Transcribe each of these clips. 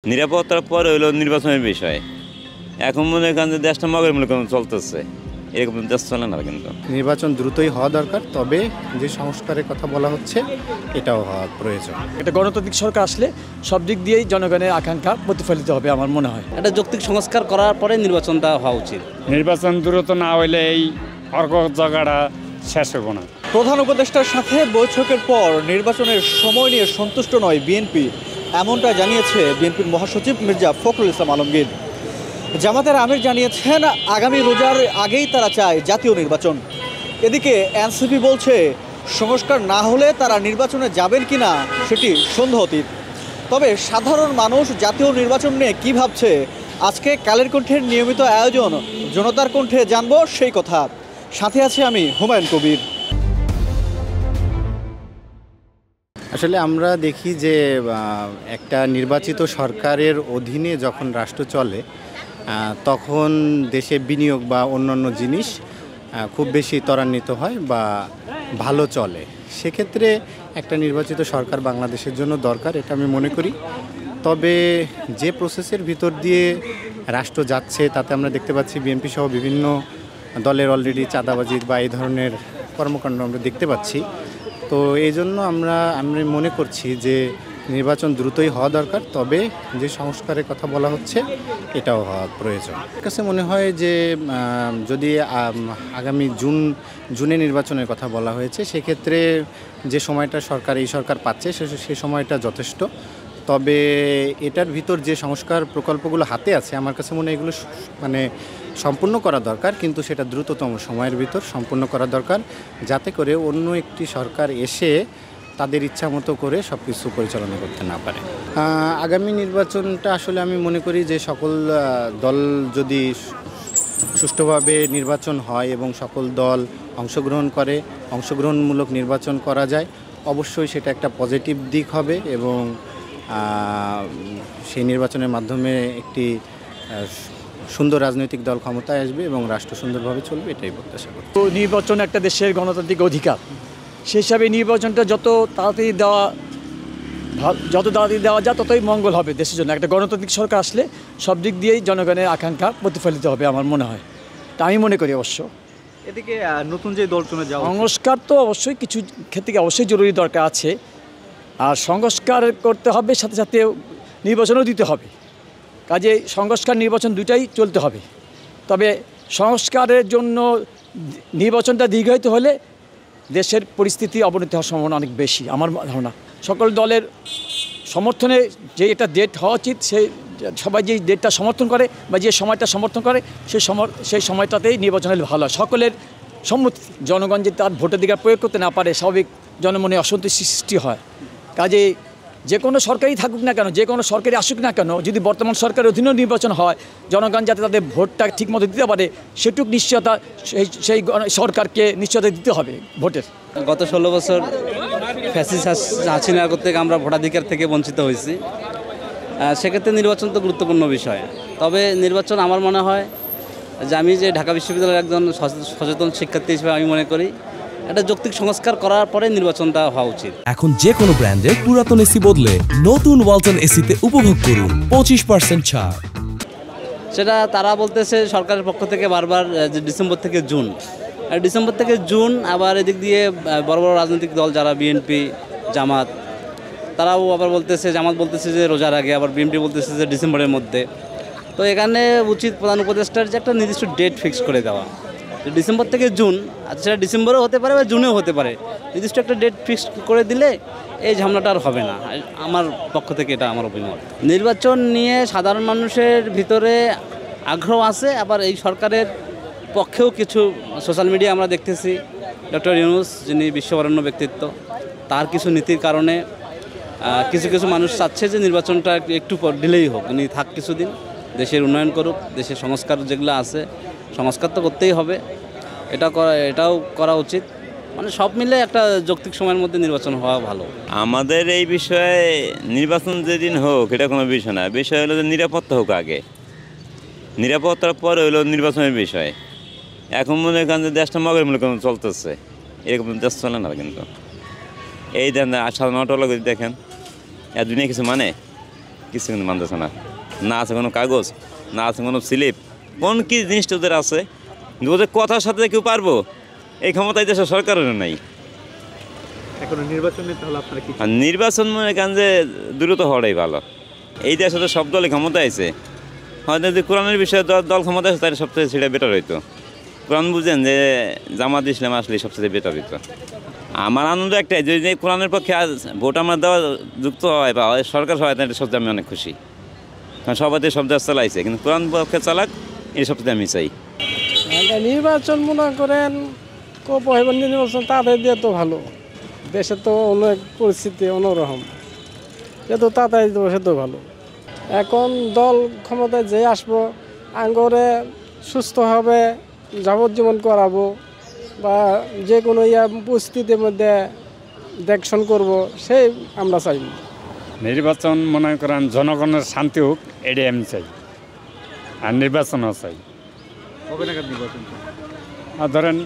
নিরাপত্তার পরে হইল নির্বাচনের বিষয়। এখন মনে করেন যে দেশটা মগের মূল্য চলতেছে, এরকম দেশ চলে না। কিন্তু নির্বাচন দ্রুতই হওয়া দরকার, তবে যে সংস্কারের কথা বলা হচ্ছে এটাও হওয়া প্রয়োজন। একটা গণতান্ত্রিক সরকার আসলে সব দিক দিয়েই জনগণের আকাঙ্ক্ষা প্রতিফলিত হবে আমার মনে হয়। একটা যৌক্তিক সংস্কার করার পরে নির্বাচনটা হওয়া উচিত। নির্বাচন দ্রুত না হইলে এই অর্ক জায়গাটা শেষ হবে না। প্রধান উপদেষ্টার সাথে বৈঠকের পর নির্বাচনের সময় নিয়ে সন্তুষ্ট নয় বিএনপি, এমনটা জানিয়েছে বিএনপির মহাসচিব মির্জা ফখরুল ইসলাম আলমগীর। জামাতের আমির জানিয়েছেন আগামী রোজার আগেই তারা চায় জাতীয় নির্বাচন। এদিকে এনসিপি বলছে সংস্কার না হলে তারা নির্বাচনে যাবেন কিনা সেটি সন্দেহ অতীত। তবে সাধারণ মানুষ জাতীয় নির্বাচন নিয়ে কী ভাবছে, আজকে কালের কণ্ঠের নিয়মিত আয়োজন জনতার কণ্ঠে জানবো সেই কথা। সাথে আছি আমি হুমায়ুন কবির। আসলে আমরা দেখি যে একটা নির্বাচিত সরকারের অধীনে যখন রাষ্ট্র চলে তখন দেশে বিনিয়োগ বা অন্যান্য জিনিস খুব বেশি ত্বরান্বিত হয় বা ভালো চলে। সেক্ষেত্রে একটা নির্বাচিত সরকার বাংলাদেশের জন্য দরকার, এটা আমি মনে করি। তবে যে প্রসেসের ভিতর দিয়ে রাষ্ট্র যাচ্ছে তাতে আমরা দেখতে পাচ্ছি বিএনপি সহ বিভিন্ন দলের অলরেডি চাঁদাবাজি বা এই ধরনের কর্মকাণ্ড আমরা দেখতে পাচ্ছি। তো এই জন্য আমি মনে করছি যে নির্বাচন দ্রুতই হওয়া দরকার, তবে যে সংস্কারের কথা বলা হচ্ছে এটাও হওয়া প্রয়োজন। আমার কাছে মনে হয় যে যদি আগামী জুনে নির্বাচনের কথা বলা হয়েছে, সেক্ষেত্রে যে সময়টা এই সরকার পাচ্ছে সে সময়টা যথেষ্ট। তবে এটার ভিতর যে সংস্কার প্রকল্পগুলো হাতে আছে আমার কাছে মনে হয় এগুলো সম্পূর্ণ করা দরকার, কিন্তু সেটা দ্রুততম সময়ের ভিতর সম্পূর্ণ করা দরকার, যাতে করে অন্য একটি সরকার এসে তাদের ইচ্ছা মতো করে সব কিছু পরিচালনা করতে না পারে। আগামী নির্বাচনটা আসলে আমি মনে করি যে সকল দল যদি সুষ্ঠুভাবে নির্বাচন হয় এবং সকল দল অংশগ্রহণমূলক নির্বাচন করা যায়, অবশ্যই সেটা একটা পজিটিভ দিক হবে এবং সেই নির্বাচনের মাধ্যমে একটি সুন্দর রাজনৈতিক দল ক্ষমতায় আসবে এবং রাষ্ট্র সুন্দরভাবে চলবে, এটাই প্রত্যাশা করি। তো নির্বাচন একটা দেশের গণতান্ত্রিক অধিকার, সেই হিসাবে নির্বাচনটা যত তাড়াতাড়ি দেওয়া যায় ততই মঙ্গল হবে দেশের জন্য। একটা গণতান্ত্রিক সরকার আসলে সব দিক দিয়েই জনগণের আকাঙ্ক্ষা প্রতিফলিত হবে আমার মনে হয়, তা আমি মনে করি। অবশ্য এদিকে নতুন যে দল চলে যাওয়া সংস্কার তো অবশ্যই কিছু ক্ষেত্রে অবশ্যই জরুরি দরকার আছে, আর সংস্কার করতে হবে সাথে সাথে নির্বাচনও দিতে হবে। কাজে সংস্কার নির্বাচন দুটাই চলতে হবে। তবে সংস্কারের জন্য নির্বাচনটা দীর্ঘায়িত হলে দেশের পরিস্থিতি অবনতি হওয়ার সম্ভাবনা অনেক বেশি আমার ধারণা। সকল দলের সমর্থনে যে এটা ডেট হওয়া উচিত, সবাই যে ডেটটা সমর্থন করে বা যে সময়টা সমর্থন করে সেই সময়টাতেই নির্বাচন হলে ভালো হয়। সকলের সম্মতি, জনগণ যে তার ভোটাধিকার প্রয়োগ করতে না পারে, স্বাভাবিক জনমনে অসন্তুষ্টি সৃষ্টি হয়। কাজে যে কোনো সরকারই থাকুক না কেন, যে কোনো সরকারি আসুক না কেন, যদি বর্তমান সরকারের অধীনেও নির্বাচন হয়, জনগণ যাতে তাদের ভোটটা ঠিকমতো দিতে পারে সেটুক নিশ্চয়তা সেই সরকারকে নিশ্চয়তা দিতে হবে ভোটের। গত 16 বছর ফ্যাসিস্ট হাসিনা থেকে আমরা ভোটাধিকার থেকে বঞ্চিত হয়েছি। সেক্ষেত্রে নির্বাচন তো গুরুত্বপূর্ণ বিষয়। তবে নির্বাচন আমার মনে হয় যে আমি যে ঢাকা বিশ্ববিদ্যালয়ের একজন সচেতন শিক্ষার্থী হিসেবে আমি মনে করি একটা যৌক্তিক সংস্কার করার পরে নির্বাচনটা হওয়া উচিত। এখন যে কোনো ব্র্যান্ডের পুরাতন এসি বদলে নতুন ওয়ালটন এসিতে উপভোগ করুন 25% ছাড়। সেটা তারা বলতেছে সরকারের পক্ষ থেকে বারবার যে ডিসেম্বর থেকে জুন, আর ডিসেম্বর থেকে জুন, আবার এদিক দিয়ে বড় বড় রাজনৈতিক দল যারা বিএনপি, জামাত, তারাও আবার বলতেছে, জামাত বলতেছে যে রোজার আগে, আবার বিএনপি বলতেছে যে ডিসেম্বরের মধ্যে। তো এখানে উচিত প্রধান উপদেষ্টার যে একটা নির্দিষ্ট ডেট ফিক্স করে দেওয়া, ডিসেম্বর থেকে জুন, আচ্ছা সেটা ডিসেম্বরেও হতে পারে বা জুনেও হতে পারে, নির্দিষ্ট একটা ডেট ফিক্স করে দিলে এই ঝামেলাটা আর হবে না। আমার পক্ষ থেকে এটা আমার অভিমত। নির্বাচন নিয়ে সাধারণ মানুষের ভিতরে আগ্রহ আছে, আবার এই সরকারের পক্ষেও কিছু সোশ্যাল মিডিয়া আমরা দেখতেছি ডক্টর ইউনূস, যিনি বিশ্ববরেণ্য ব্যক্তিত্ব, তার কিছু নীতির কারণে কিছু মানুষ চাচ্ছে যে নির্বাচনটা একটু ডিলেই হোক, উনি থাক কিছুদিন, দেশের উন্নয়ন করুক, দেশের সংস্কার যেগুলো আছে সংস্কার তো করতেই হবে, এটাও করা উচিত। সব মিলে একটা যৌক্তিক সময়ের মধ্যে নির্বাচন হওয়া ভালো। আমাদের এই বিষয়ে নির্বাচন যেদিন হোক এটা কোনো বিষয় না, বিষয় হলো যে নিরাপত্তা হোক আগে, নিরাপত্তার পরে হইল নির্বাচনের বিষয়। এখন মনে করেন যে দেশটা মগের মূল্য চলতেছে, এরকম দেশ চলে না। কিন্তু এই দেন সাধারণ অটোগুলো দেখেন, দুনিয়া কিছু কিছু কিন্তু মানতেছে না, না আছে কোনো কাগজ, না আছে কোনো স্লিপ, কোন কি জিনিসটা ওদের আছে, ওদের কথার সাথে কেউ পারবো, এই ক্ষমতা এই দেশের সরকারেরও নাই। এখন নির্বাচনে তাহলে আপনারা কি আর নির্বাচন মনে করেন যে দ্রুত হওয়াটাই ভালো। এই দেশে তো সব দলই ক্ষমতা আছে, হয়তো যদি কোরআনের বিষয়ে দল ক্ষমতা আছে তাহলে সবচেয়ে সেটা বেটার হইতো। কোরআন বুঝেন যে জামাত ইসলাম আসলে সবচেয়ে বেটার হইতো। আমার আনন্দ একটাই, যদি কোরআনের পক্ষে আজ ভোট আমার দেওয়া যুক্ত হয় বা সরকার হয় তাহলে সবচেয়ে আমি অনেক খুশি, কারণ সবাই সব দেশ চালাইছে, কিন্তু কোরআন পক্ষে চালাক এই সবচেয়ে আমি চাই। নির্বাচন মনে করেন নির্বাচন তাদের দিয়ে তো ভালো, দেশে তো অনেক পরিস্থিতি অন্যরকম, যেহেতু তাড়াতাড়ি দেবো সে তো ভালো। এখন দল ক্ষমতায় যে আসবো আঙ্গরে সুস্থভাবে যাবজ্জীবন করাবো বা যে কোনো পরিস্থিতির মধ্যে দেখশন করব, সেই আমরা চাই। নির্বাচন মনে করেন জনগণের শান্তি হোক, এটাই আমি চাই, আর নির্বাচনও চাই। কবে নাগাদ নির্বাচন? আর ধরেন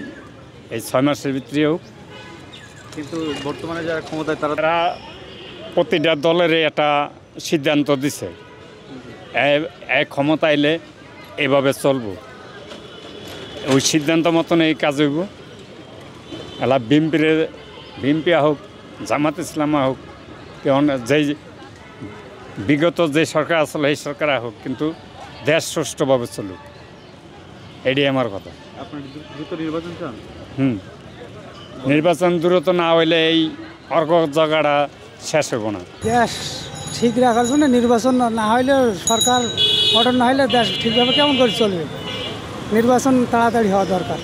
এই 6 মাসের ভিতরে হোক। কিন্তু বর্তমানে যারা ক্ষমতায় তারা তারা প্রতিটা দলের একটা সিদ্ধান্ত দিছে, এক ক্ষমতা এলে এভাবে চলবো, ওই সিদ্ধান্ত মতন এই কাজ হইব। এলা বিএনপি হোক, জামাত ইসলামা হোক, কেমন যেই বিগত যে সরকার আসলে এই সরকার হোক, কিন্তু দেশ সুষ্ঠুভাবে চলুক, এটাই আমার কথা। আপনার দ্রুত নির্বাচন চান? নির্বাচন দ্রুত না হইলে এই অর্ঘ জায়গাটা শেষ হইব না। দেশ ঠিক রাখার জন্য নির্বাচন না হইলে, সরকার গঠন না হইলে দেশ ঠিকভাবে কেমন করে চলবে? নির্বাচন তাড়াতাড়ি হওয়া দরকার।